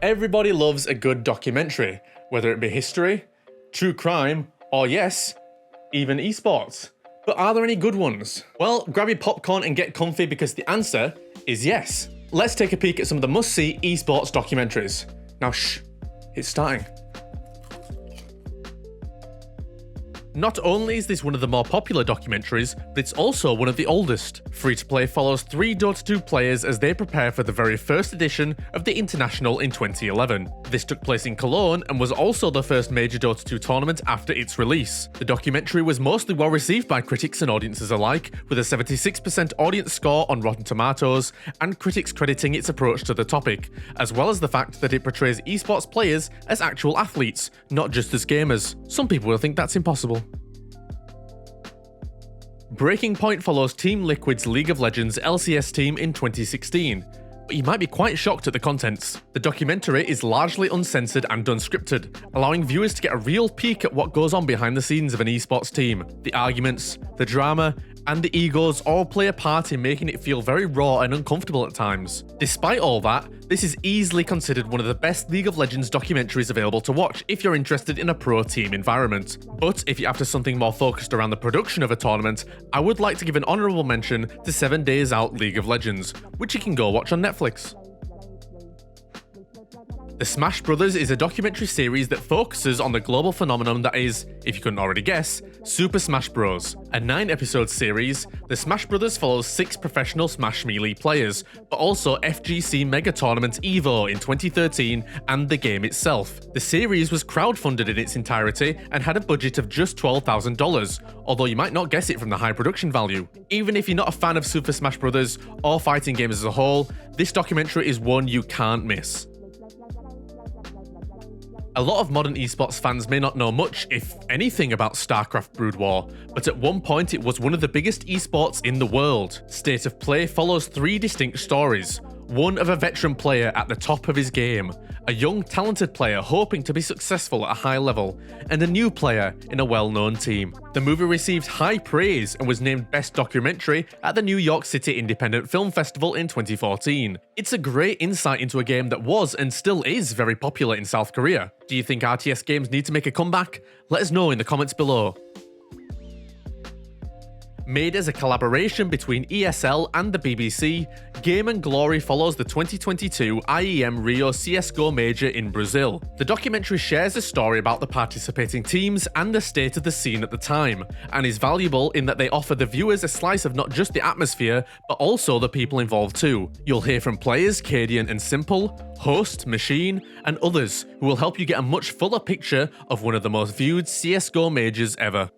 Everybody loves a good documentary, whether it be history, true crime, or yes, even esports. But are there any good ones? Well, grab your popcorn and get comfy because the answer is yes. Let's take a peek at some of the must-see esports documentaries. Now shh, it's starting. Not only is this one of the more popular documentaries, but it's also one of the oldest. Free-to-Play follows 3 Dota 2 players as they prepare for the very first edition of the International in 2011. This took place in Cologne and was also the first major Dota 2 tournament after its release. The documentary was mostly well received by critics and audiences alike, with a 76% audience score on Rotten Tomatoes, and critics crediting its approach to the topic, as well as the fact that it portrays esports players as actual athletes, not just as gamers. Some people will think that's impossible. Breaking Point follows Team Liquid's League of Legends LCS team in 2016, but you might be quite shocked at the contents. The documentary is largely uncensored and unscripted, allowing viewers to get a real peek at what goes on behind the scenes of an esports team. The arguments, the drama, and the egos all play a part in making it feel very raw and uncomfortable at times. Despite all that, this is easily considered one of the best League of Legends documentaries available to watch if you're interested in a pro team environment. But if you're after something more focused around the production of a tournament, I would like to give an honourable mention to 7 Days Out League of Legends, which you can go watch on Netflix. The Smash Brothers is a documentary series that focuses on the global phenomenon that is, if you couldn't already guess, Super Smash Bros. A 9-episode series, The Smash Brothers follows 6 professional Smash Melee players, but also FGC Mega Tournament EVO in 2013 and the game itself. The series was crowdfunded in its entirety and had a budget of just $12,000, although you might not guess it from the high production value. Even if you're not a fan of Super Smash Bros. Or fighting games as a whole, this documentary is one you can't miss. A lot of modern esports fans may not know much, if anything, about StarCraft Brood War, but at one point it was one of the biggest esports in the world. State of Play follows 3 distinct stories. One of a veteran player at the top of his game, a young talented player hoping to be successful at a high level, and a new player in a well-known team. The movie received high praise and was named Best Documentary at the New York City Independent Film Festival in 2014. It's a great insight into a game that was and still is very popular in South Korea. Do you think RTS games need to make a comeback? Let us know in the comments below. Made as a collaboration between ESL and the BBC, Game and Glory follows the 2022 IEM Rio CSGO Major in Brazil. The documentary shares a story about the participating teams and the state of the scene at the time, and is valuable in that they offer the viewers a slice of not just the atmosphere, but also the people involved too. You'll hear from players Cadian and Simple, Host, Machine, and others who will help you get a much fuller picture of one of the most viewed CSGO majors ever.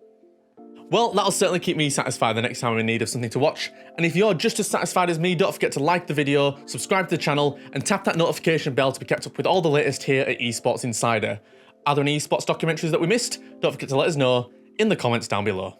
Well, that'll certainly keep me satisfied the next time I'm in need of something to watch. And if you're just as satisfied as me, don't forget to like the video, subscribe to the channel, and tap that notification bell to be kept up with all the latest here at Esports Insider. Are there any esports documentaries that we missed? Don't forget to let us know in the comments down below.